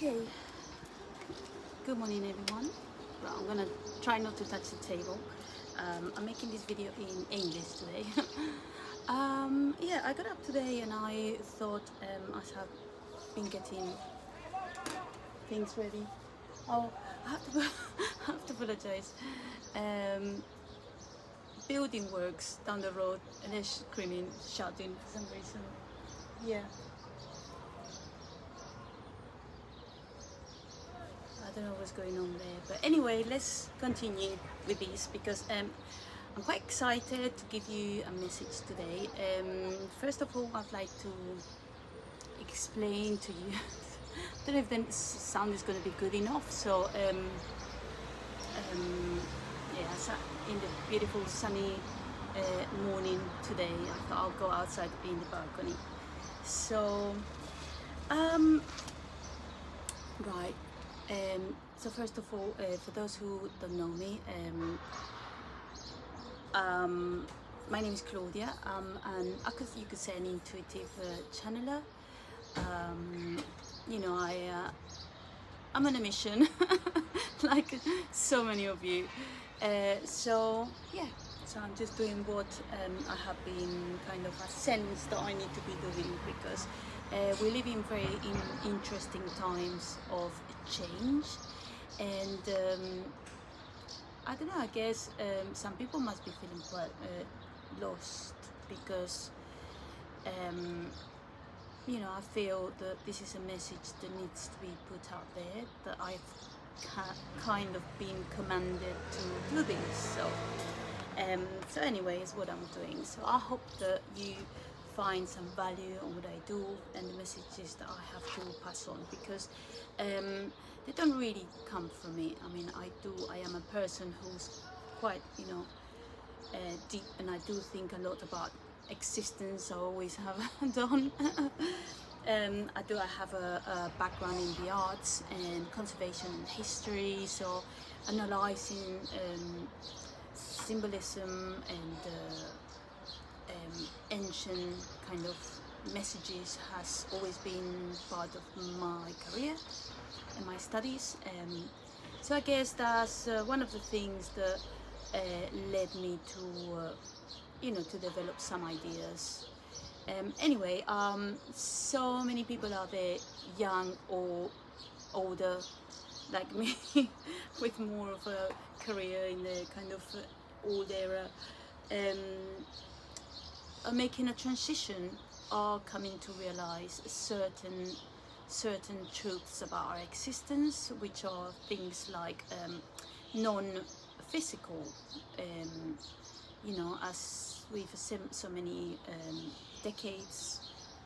Okay, good morning everyone. Well, I'm gonna try not to touch the table. I'm making this video in English today. Yeah, I got up today and I thought as I've been getting things ready. Oh, I have to, I have to apologize. Um, Building works down the road and they're screaming, shouting for some reason. Yeah. I don't know what's going on there, but anyway, let's continue with this because I'm quite excited to give you a message today. First of all, I'd like to explain to you. I don't know if the sound is going to be good enough. So yeah, so in the beautiful sunny morning today, I thought I'll go outside in the balcony. So right. So first of all, for those who don't know me, my name is Claudia. And you could say an intuitive channeler. You know, I'm on a mission, like so many of you. So yeah, so I'm just doing what I have been kind of a sense that I need to be doing because we live in very interesting times of change, and I don't know. I guess some people must be feeling quite lost because you know, I feel that this is a message that needs to be put out there, that I've kind of been commanded to do this. So anyway, it's what I'm doing. So I hope that you find some value on what I do and the messages that I have to pass on, because they don't really come from me. I mean, I am a person who's quite, you know, deep, and I do think a lot about existence. I always have done. I have a background in the arts and conservation and history, so analyzing symbolism and ancient kind of messages has always been part of my career and my studies. So I guess that's one of the things that led me to you know, to develop some ideas. Anyway, so many people out there, young or older, like me, with more of a career in the kind of old era, are making a transition, are coming to realize certain truths about our existence, which are things like non-physical. You know, as we've so many decades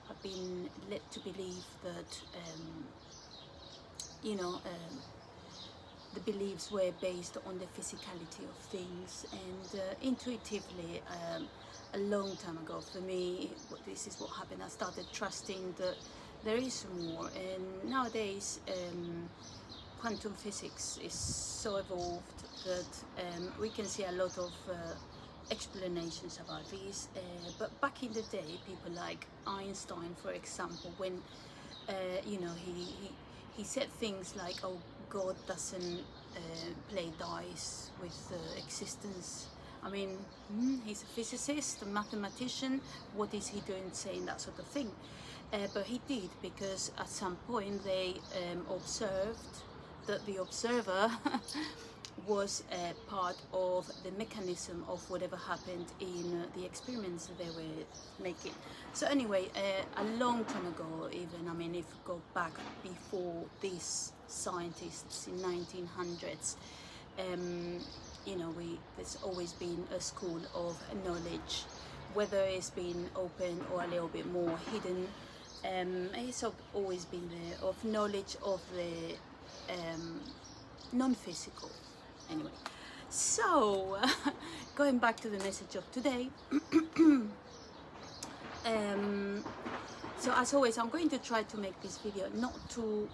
have been led to believe that you know, the beliefs were based on the physicality of things, and intuitively a long time ago for me, this is what happened. I started trusting that there is more, and nowadays quantum physics is so evolved that we can see a lot of explanations about this, but back in the day, people like Einstein, for example, when you know, he said things like, oh, God doesn't play dice with existence. I mean, he's a physicist, a mathematician. What is he doing saying that sort of thing? But he did, because at some point they observed that the observer was part of the mechanism of whatever happened in the experiments that they were making. So anyway, a long time ago, even, I mean, if you go back before these scientists in 1900s, you know, there's always been a school of knowledge, whether it's been open or a little bit more hidden. It's always been there, of knowledge of the non-physical. Anyway, so going back to the message of today. So as always, I'm going to try to make this video not too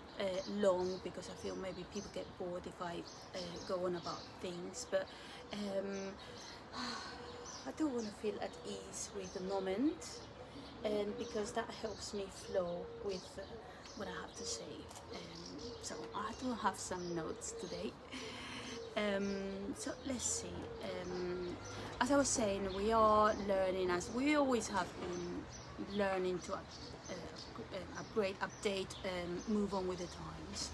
long, because I feel maybe people get bored if I go on about things, but I do want to feel at ease with the moment, and because that helps me flow with what I have to say. So I do have some notes today. So let's see. As I was saying, we are learning, as we always have been learning to upgrade, update, move on with the times.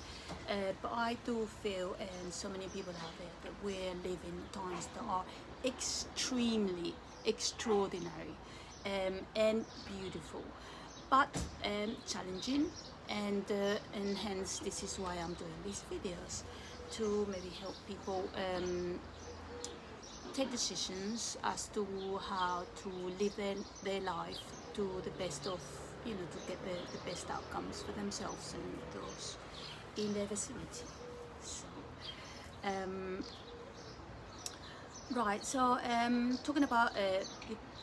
But I do feel, and so many people have it, that we're living times that are extremely extraordinary and beautiful, but challenging, and hence this is why I'm doing these videos, to maybe help people take decisions as to how to live their life to the best of, to get the best outcomes for themselves and those in their vicinity. So, right, so talking about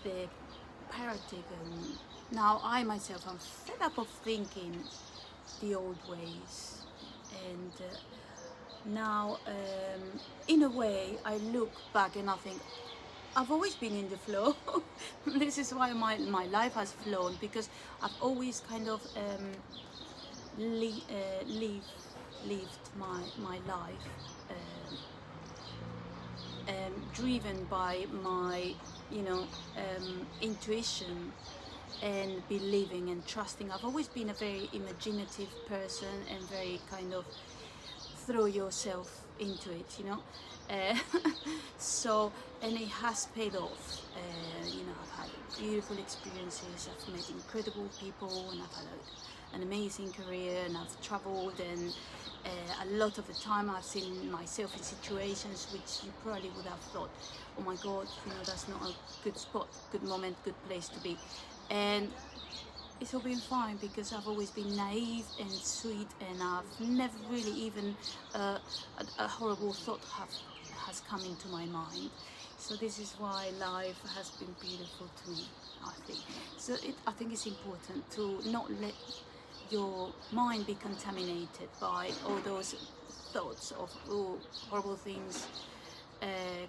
the paradigm, now I myself am fed up of thinking the old ways, and now in a way I look back and I think I've always been in the flow. This is why my life has flown, because I've always kind of lived my life driven by my intuition and believing and trusting. I've always been a very imaginative person and very kind of throw yourself into it, so, and it has paid off. I've had beautiful experiences, I've met incredible people, and I've had an amazing career, and I've traveled, and a lot of the time I've seen myself in situations which you probably would have thought, oh my god, that's not a good spot, good moment, good place to be. And it's all been fine, because I've always been naive and sweet, and I've never really even a horrible thought has come into my mind. So this is why life has been beautiful to me, I think. So I think it's important to not let your mind be contaminated by all those thoughts of horrible things,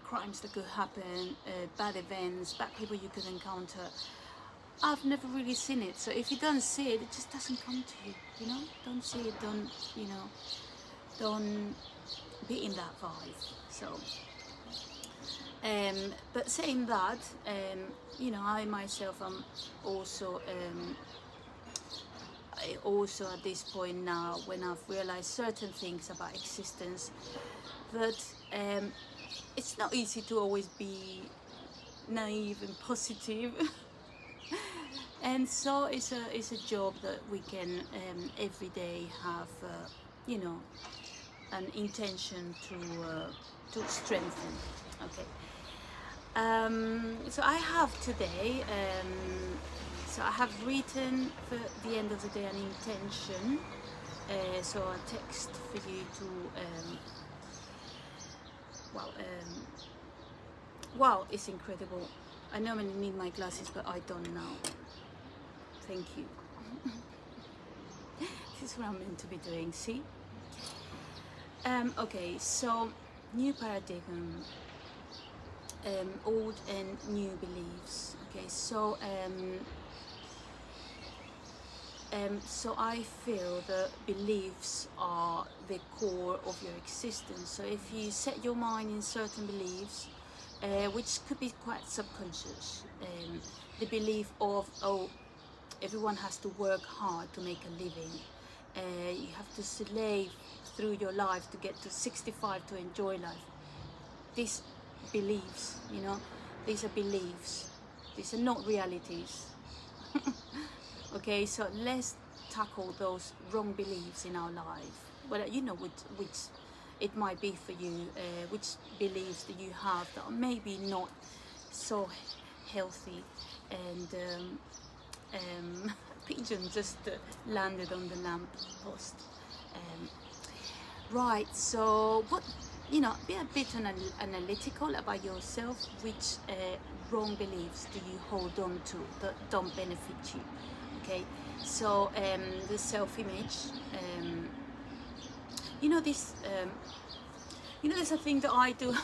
crimes that could happen, bad events, bad people you could encounter. I've never really seen it, so if you don't see it, it just doesn't come to you, Don't see it, don't be in that vibe. So, but saying that, I myself am also, at this point now, when I've realized certain things about existence, that it's not easy to always be naive and positive. And so it's a job that we can every day have, an intention to strengthen. Okay. So I have today. So I have written for the end of the day an intention. So a text for you to. Wow, it's incredible. I normally need my glasses, but I don't now. Thank you. This is what I'm meant to be doing, see? Okay, so new paradigm, old and new beliefs. Okay, so so I feel that beliefs are the core of your existence. So if you set your mind in certain beliefs, which could be quite subconscious, the belief of, everyone has to work hard to make a living. You have to slave through your life to get to 65 to enjoy life. These beliefs, these are beliefs. These are not realities. Okay, so let's tackle those wrong beliefs in our life. Well, which it might be for you, which beliefs that you have that are maybe not so healthy. And pigeon just landed on the lamp post. Right, so be a bit analytical about yourself. Which wrong beliefs do you hold on to that don't benefit you? Okay, so the self-image, there's a thing that I do.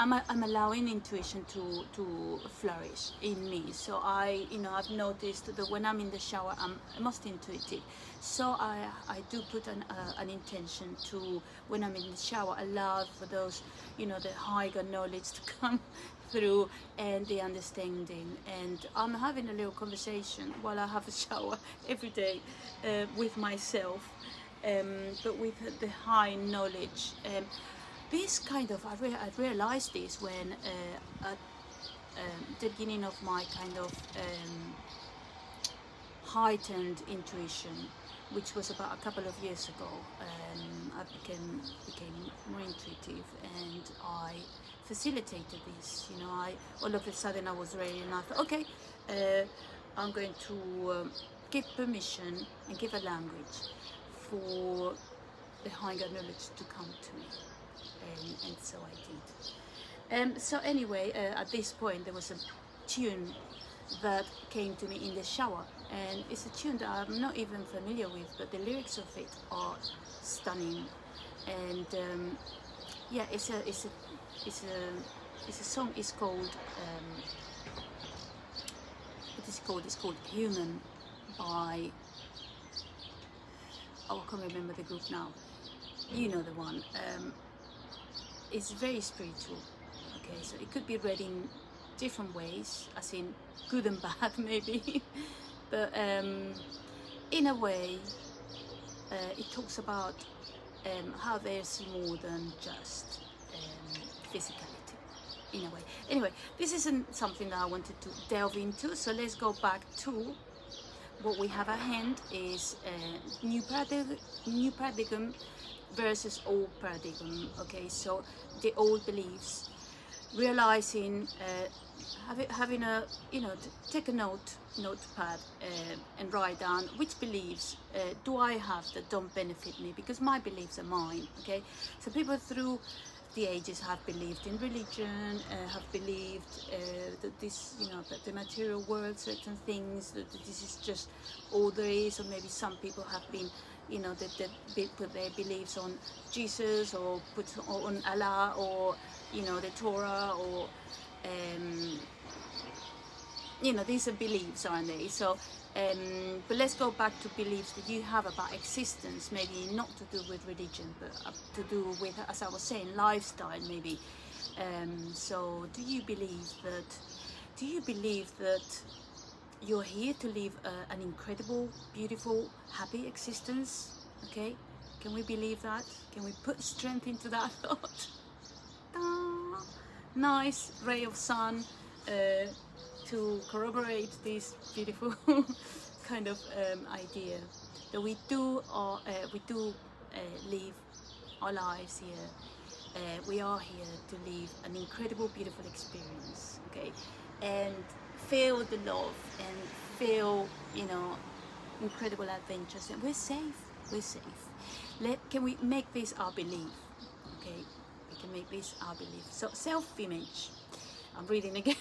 I'm allowing intuition to flourish in me. So I've noticed that when I'm in the shower, I'm most intuitive. So I do put an intention to, when I'm in the shower, allow for those, the higher knowledge to come through, and the understanding. And I'm having a little conversation while I have a shower every day with myself, but with the high knowledge. This kind of, I realized this when at the beginning of my kind of heightened intuition, which was about a couple of years ago. I became more intuitive, and I facilitated this. I all of a sudden I was ready, and I thought, okay, I'm going to give permission and give a language for the higher knowledge to come to me, and so I did. So anyway, at this point there was a tune that came to me in the shower, and it's a tune that I'm not even familiar with, but the lyrics of it are stunning. And yeah, it's a song. It's called Human by, I can't remember the group now. You know the one. It's very spiritual. Okay, so it could be read in different ways, as in good and bad maybe, but in a way it talks about how there's more than just physicality, in a way. Anyway, this isn't something that I wanted to delve into, so let's go back to what we have at hand. Is new paradigm versus old paradigm. Okay, so the old beliefs, realizing, having a, take a notepad and write down which beliefs do I have that don't benefit me, because my beliefs are mine. Okay, so people through the ages have believed in religion, have believed that this, that the material world, certain things, that this is just all there is, or maybe some people have been, that they put their beliefs on Jesus, or put on Allah, or the Torah, or these are beliefs, aren't they? So but let's go back to beliefs that you have about existence, maybe not to do with religion, but to do with, as I was saying, lifestyle maybe. So do you believe that you're here to live an incredible, beautiful, happy existence? Okay, can we believe that? Can we put strength into that thought? Nice ray of sun to corroborate this beautiful kind of idea that we do live our lives here. We are here to live an incredible, beautiful experience. Okay, and feel the love and feel, incredible adventures, and we're safe. Can we make this our belief? Okay, we can make this our belief. So self-image, I'm reading again.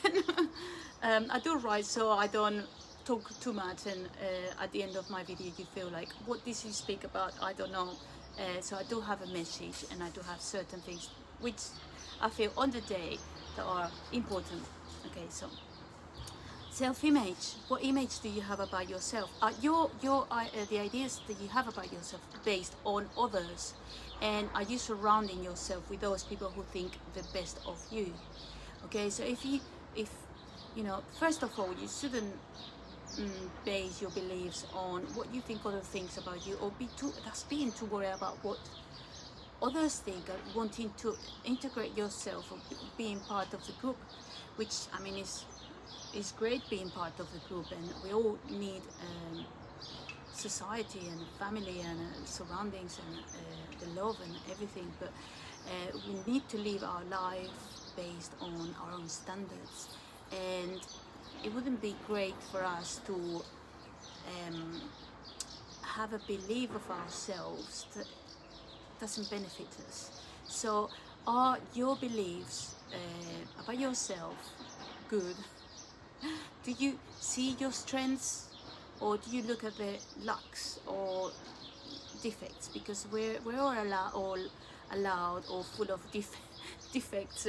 I do write so I don't talk too much, and at the end of my video you feel like, what did you speak about? I don't know. So I do have a message, and I do have certain things which I feel on the day that are important. Okay, so self-image. What image do you have about yourself? The ideas that you have about yourself based on others, and are you surrounding yourself with those people who think the best of you? Okay, so if first of all, you shouldn't base your beliefs on what you think other things about you, or being too worried about what others think, or wanting to integrate yourself, or being part of the group, which I mean is great, being part of the group, and we all need society and family and surroundings and the love and everything, but we need to live our life based on our own standards. And it wouldn't be great for us to have a belief of ourselves that doesn't benefit us. So are your beliefs about yourself good? Do you see your strengths, or do you look at the lacks or defects? Because we're all allowed or full of defects,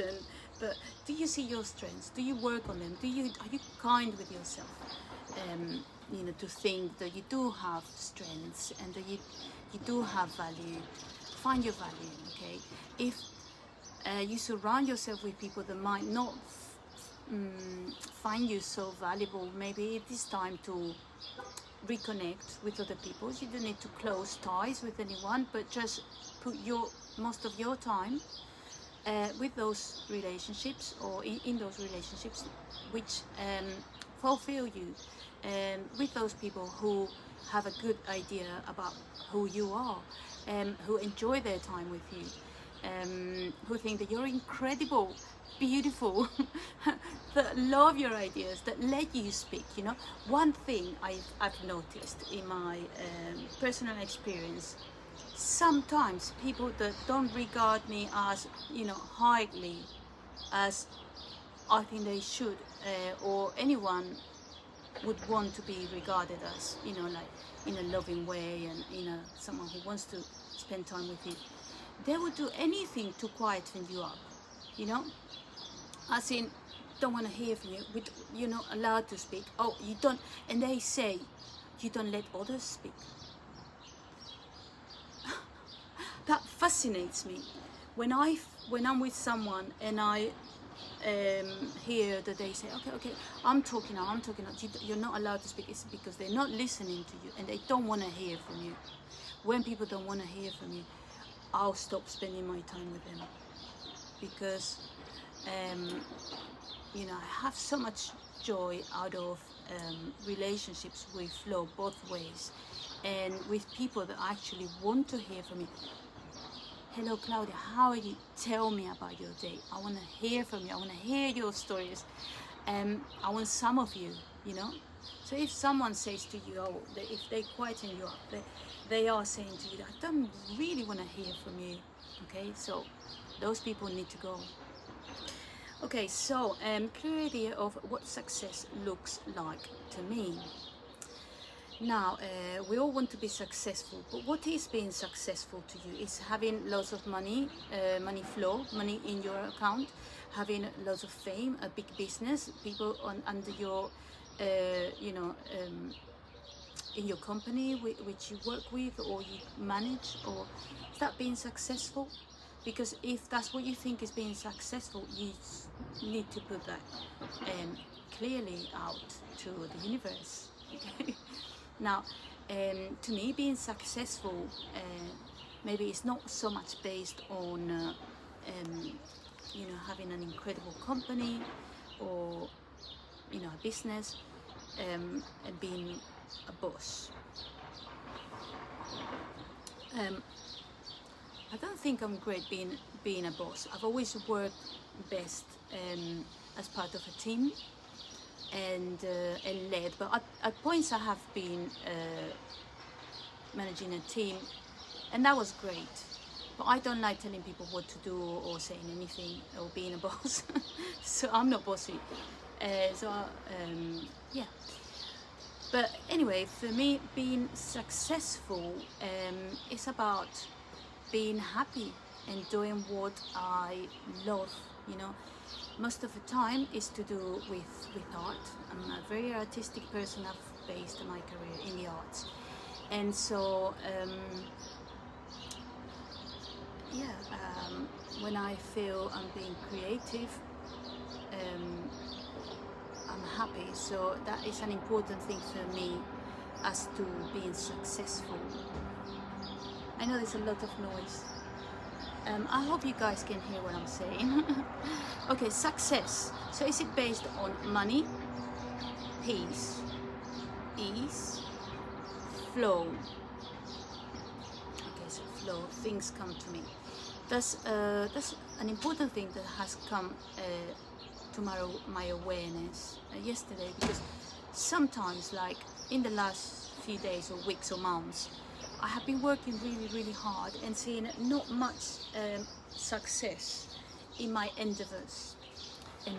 but do you see your strengths? Do you work on them? Are you kind with yourself? You know, to think that you do have strengths and that you do have value. Find your value, okay? If you surround yourself with people that might not find you so valuable, maybe it is time to reconnect with other people. You don't need to close ties with anyone, but just put most of your time with those relationships, or in those relationships which fulfill you, with those people who have a good idea about who you are, who enjoy their time with you, who think that you're incredible, beautiful, that love your ideas, that let you speak. You know, one thing I've noticed in my personal experience, sometimes people that don't regard me as, you know, highly as I think they should, or anyone would want to be regarded as, you know, like in a loving way, and, you know, someone who wants to spend time with you, they would do anything to quieten you up, you know, as in, don't want to hear from you, you're not allowed to speak, oh, you don't, and they say you don't let others speak. That fascinates me. When I'm with someone and I hear that they say, okay, I'm talking now, you're not allowed to speak, it's because they're not listening to you and they don't want to hear from you. When people don't want to hear from you, I'll stop spending my time with them, because you know, I have so much joy out of relationships with flow both ways, and with people that actually want to hear from me. Hello Claudia, how are you? Tell me about your day. I want to hear from you. I want to hear your stories. I want some of you, you know. So if someone says to you, oh, if they quieten you up, they are saying to you, I don't really want to hear from you. Okay, so those people need to go. Okay, so clear idea of what success looks like to me. Now, we all want to be successful, but what is being successful to you? Is having lots of money, money flow, money in your account, having lots of fame, a big business, people under your, you know, in your company which you work with or you manage, or is that being successful? Because if that's what you think is being successful, you need to put that clearly out to the universe. Okay? Now, to me, being successful, maybe it's not so much based on, you know, having an incredible company or, you know, a business, and being a boss. I don't think I'm great being a boss. I've always worked best as part of a team and led, but at points I have been managing a team, and that was great. But I don't like telling people what to do or saying anything or being a boss. So I'm not bossy. Yeah. But anyway, for me, being successful is about being happy and doing what I love, you know. Most of the time is to do with art. I'm a very artistic person. I've based my career in the arts, and so when I feel I'm being creative, I'm happy. So that is an important thing for me as to being successful. I know there's a lot of noise. I hope you guys can hear what I'm saying. Okay, success. So is it based on money, peace, ease, flow? Okay, so flow, things come to me. That's an important thing that has come to my awareness yesterday, because sometimes, like in the last few days or weeks or months, I have been working really hard and seeing not much success in my endeavors. Well,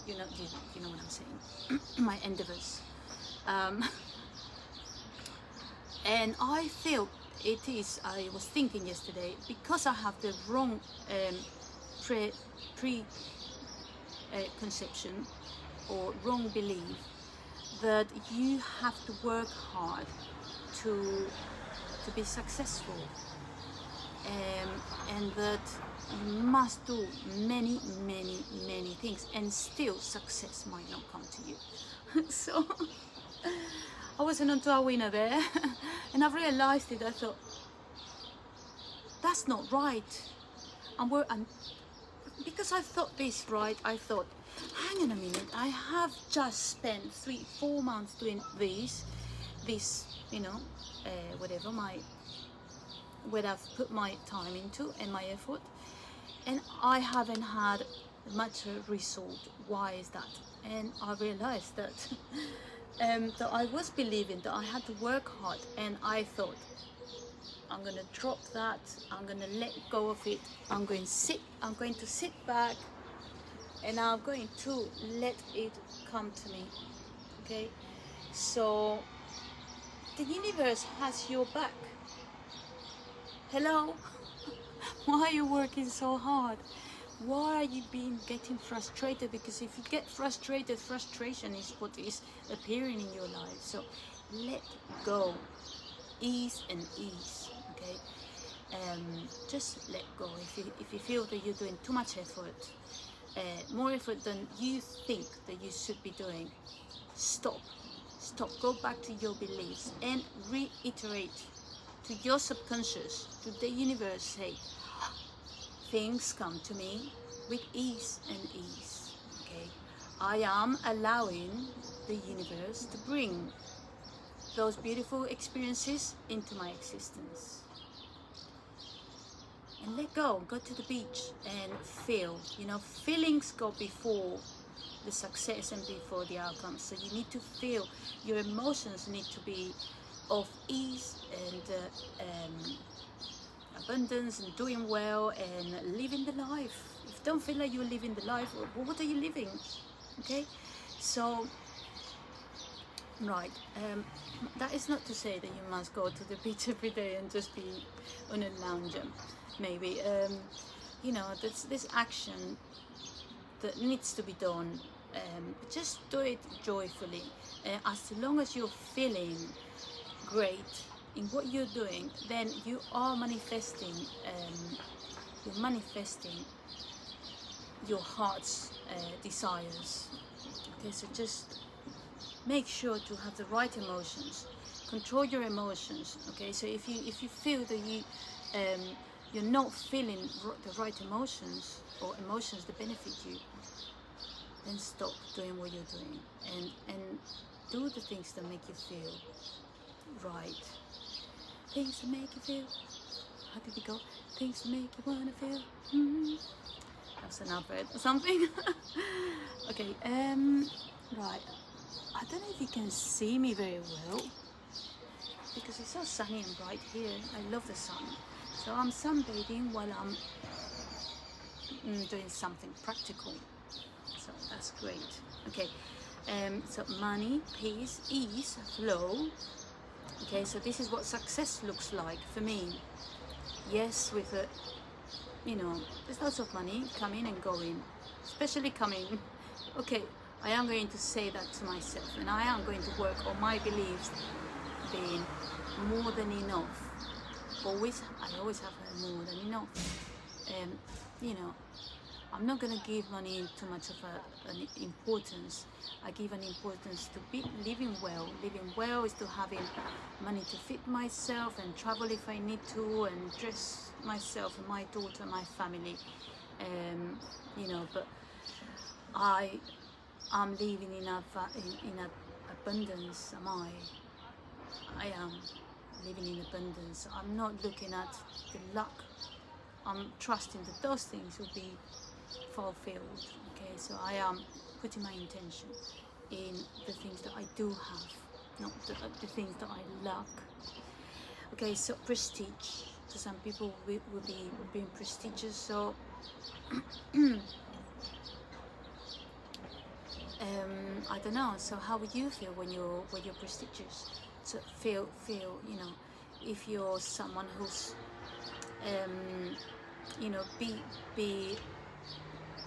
you know what I'm saying. My endeavors, and I feel it is, I was thinking yesterday, because I have the wrong conception or wrong belief that you have to work hard to be successful, and that you must do many things, and still success might not come to you. So I wasn't onto a winner there. And I've realized it. I thought, that's not right. And because I thought this, right, I thought, hang on a minute, I have just spent 3-4 months doing this, whatever what I've put my time into and my effort, and I haven't had much result. Why is that? And I realized that that I was believing that I had to work hard, and I thought, I'm gonna drop that, I'm gonna let go of it, I'm going to sit back, and I'm going to let it come to me. Okay, so the universe has your back. Hello. Why are you working so hard? Why are you getting frustrated? Because if you get frustrated, frustration is what is appearing in your life. So let go. Ease and ease. Okay. Just let go. If you feel that you're doing too much effort, more effort than you think that you should be doing, stop. Go back to your beliefs and reiterate to your subconscious, to the universe, say, things come to me with ease and ease. Okay, I am allowing the universe to bring those beautiful experiences into my existence. And let go. Go to the beach and feel. Feelings go before the success and before the outcome. So you need to feel. Your emotions need to be of ease and abundance and doing well and living the life. If you don't feel like you're living the life, what are you living? Okay, so right, that is not to say that you must go to the beach every day and just be on a lounger. Maybe there's this action that needs to be done, but just do it joyfully. As long as you're feeling great in what you're doing, then you are manifesting. You're manifesting your heart's desires. Okay, so just make sure to have the right emotions. Control your emotions. Okay, so if you feel that you're not feeling the right emotions, or emotions that benefit you, then stop doing what you're doing and do the things that make you feel right. Things that make you feel, how did it go? Things that make you wanna feel. That's an advert or something. Okay, right. I don't know if you can see me very well because it's so sunny and bright here. I love the sun. So I'm sunbathing while I'm doing something practical. So that's great. Okay, so money, peace, ease, flow. Okay, so this is what success looks like for me. Yes, with there's lots of money coming and going, especially coming. Okay, I am going to say that to myself, and I am going to work on my beliefs being more than enough. I always have more than enough. I'm not going to give money too much of an importance. I give an importance to living well. Living well is to having money to feed myself and travel if I need to, and dress myself and my daughter and my family. But I am living in abundance. I am living in abundance. I'm not looking at the luck. I'm trusting that those things will be fulfilled. Okay, so I am putting my intention in the things that I do have, not the things that I lack. Okay, so prestige. So some people will be being prestigious. So I don't know. So how would you feel when you're prestigious? So feel if you're someone who's you know, be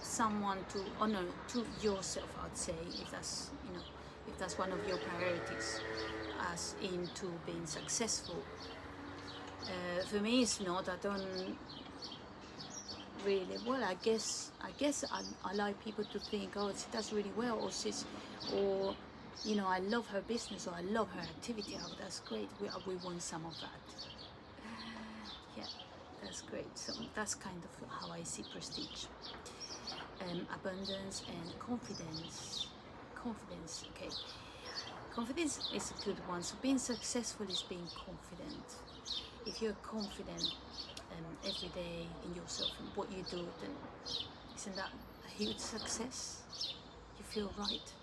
someone to honor to yourself, I'd say, if that's, you know, if that's one of your priorities as into being successful. For me it's not. I don't really, well, I guess I like people to think, oh, she does really well, or she's, or, you know, I love her business, or I love her activity. Oh, that's great. We want some of that. Yeah, that's great. So that's kind of how I see prestige. Abundance and confidence. Confidence, okay. Confidence is a good one. So being successful is being confident. If you're confident every day in yourself and what you do, then isn't that a huge success? You feel right.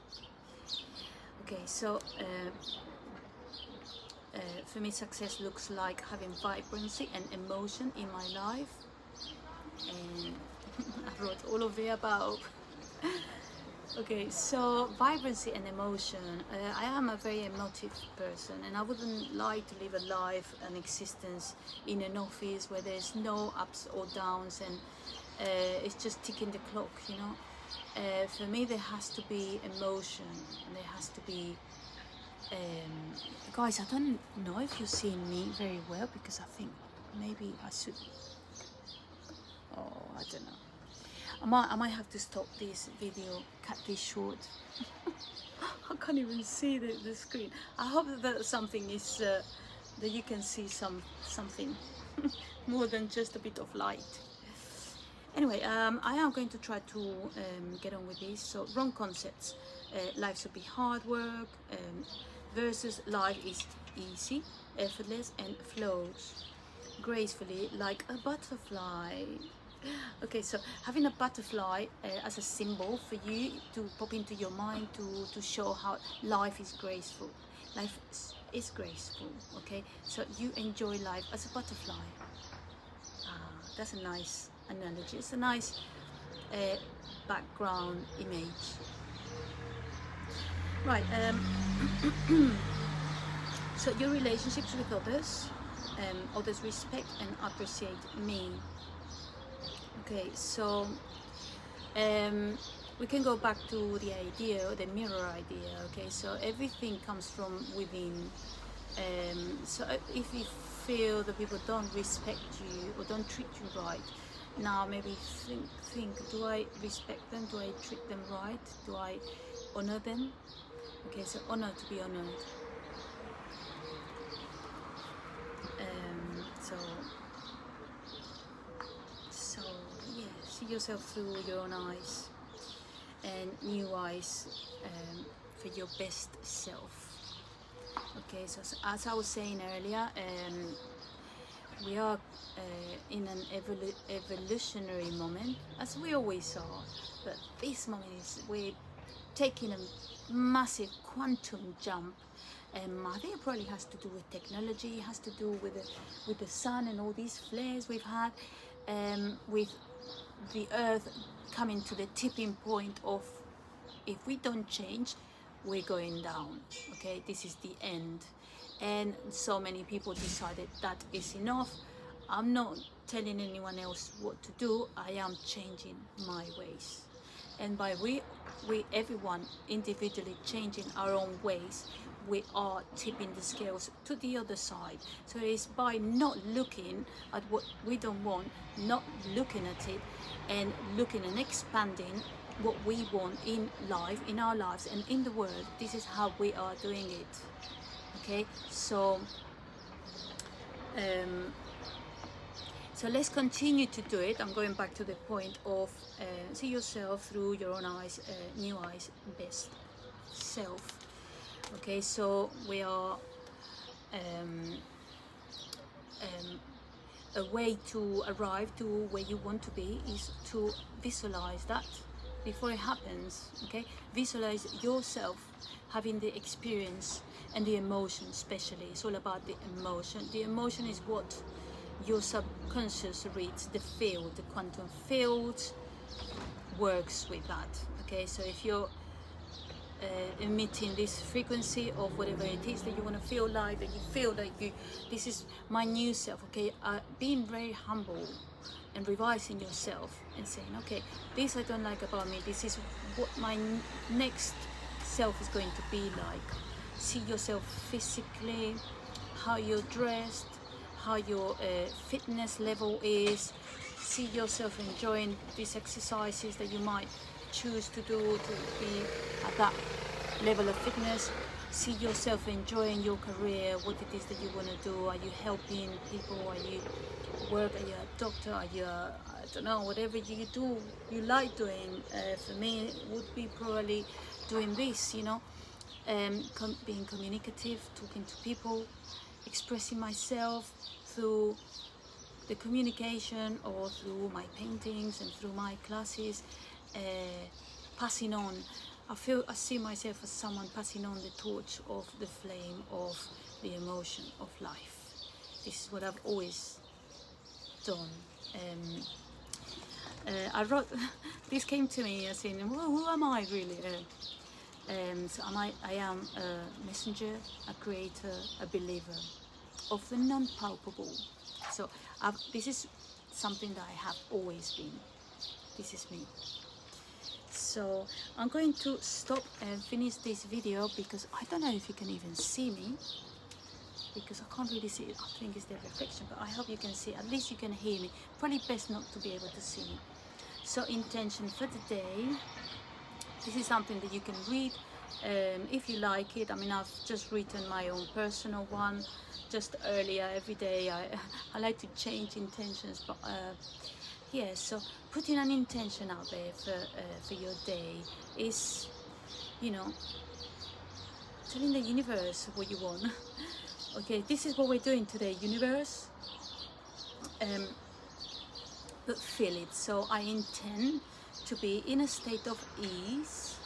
Okay, so for me, success looks like having vibrancy and emotion in my life, and I wrote all of the above. Okay, so vibrancy and emotion. I am a very emotive person, and I wouldn't like to live a life, an existence in an office where there's no ups or downs, and it's just ticking the clock, you know. For me, there has to be emotion, and there has to be. Guys, I don't know if you're seeing me very well, because I think maybe I should. Oh, I don't know. I might have to stop this video, cut this short. I can't even see the screen. I hope that something is that you can see something more than just a bit of light. Anyway, I am going to try to get on with this. So, wrong concepts. Life should be hard work versus life is easy, effortless, and flows gracefully like a butterfly. Okay, so having a butterfly as a symbol for you to pop into your mind to show how life is graceful. Life is graceful, okay? So you enjoy life as a butterfly. That's a nice analogy. It's a nice background image. Right, so your relationships with others, others respect and appreciate me. Okay, so we can go back to the idea, the mirror idea. Okay, so everything comes from within. So if you feel that people don't respect you or don't treat you right, now maybe think, do I respect them? Do I treat them right? Do I honor them? Okay, so honor, to be honored. So yeah, see yourself through your own eyes and new eyes for your best self. Okay, so as I was saying earlier, we are in an evolutionary moment, as we always are, but this moment is we're taking a massive quantum jump. I think it probably has to do with technology, has to do with the sun and all these flares we've had, with the earth coming to the tipping point of, if we don't change, we're going down. Okay, this is the end, and so many people decided that is enough. I'm not telling anyone else what to do. I am changing my ways, and by we everyone individually changing our own ways, we are tipping the scales to the other side. So it's by not looking at what we don't want, not looking at it, and looking and expanding what we want in life, in our lives, and in the world. This is how we are doing it. Okay, so so let's continue to do it. I'm going back to the point of see yourself through your own eyes, new eyes, best self. Okay, so we are a way to arrive to where you want to be is to visualize that before it happens. Okay, visualize yourself having the experience and the emotion. Especially, it's all about the emotion. The emotion is what your subconscious reads. The field, the quantum field works with that. Okay, so if you're emitting this frequency of whatever it is that you want to feel like, that you feel that this is my new self. Okay, being very humble and revising yourself and saying, okay, this I don't like about me, this is what my next self is going to be like. See yourself physically, how you're dressed, how your fitness level is. See yourself enjoying these exercises that you might choose to do to be at that level of fitness. See yourself enjoying your career, what it is that you want to do. Are you helping people? Are you work? Are you a doctor? Are you I don't know, whatever you do, you like doing. For me, it would be probably doing this, you know, being communicative, talking to people, expressing myself through the communication or through my paintings and through my classes, passing on. I see myself as someone passing on the torch of the flame of the emotion of life. This is what I've always done. I wrote, this came to me as in, well, who am I really? So I am a messenger, a creator, a believer of the non-palpable. So this is something that I have always been. This is me. So I'm going to stop and finish this video because I don't know if you can even see me, because I can't really see it. I think it's the reflection, but I hope you can see. At least you can hear me. Probably best not to be able to see me. So intention for the day. This is something that you can read if you like it. I mean, I've just written my own personal one just earlier. Every day I like to change intentions, but yeah, so putting an intention out there for your day is, you know, telling the universe what you want. Okay, this is what we're doing today, universe. But feel it. So I intend to be in a state of ease,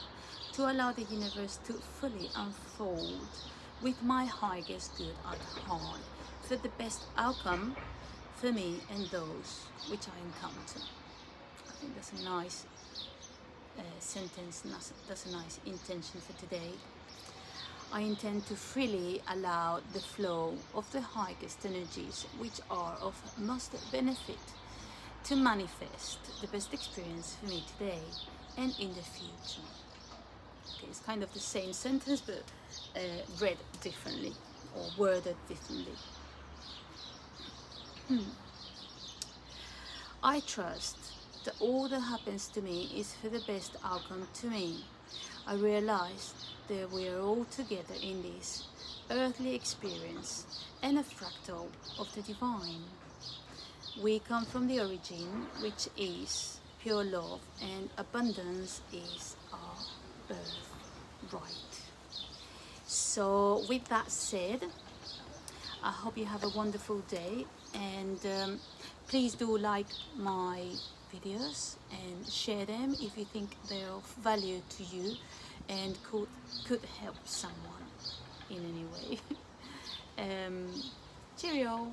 to allow the universe to fully unfold with my highest good at heart for the best outcome for me and those which I encounter. I think that's a nice sentence, that's a nice intention for today. I intend to freely allow the flow of the highest energies which are of most benefit to manifest the best experience for me today and in the future. Okay, it's kind of the same sentence but read differently or worded differently. I trust that all that happens to me is for the best outcome to me. I realize that we are all together in this earthly experience and a fractal of the divine. We come from the origin, which is pure love, and abundance is our birthright. So with that said, I hope you have a wonderful day, and please do like my videos and share them if you think they're of value to you and could help someone in any way. Cheerio!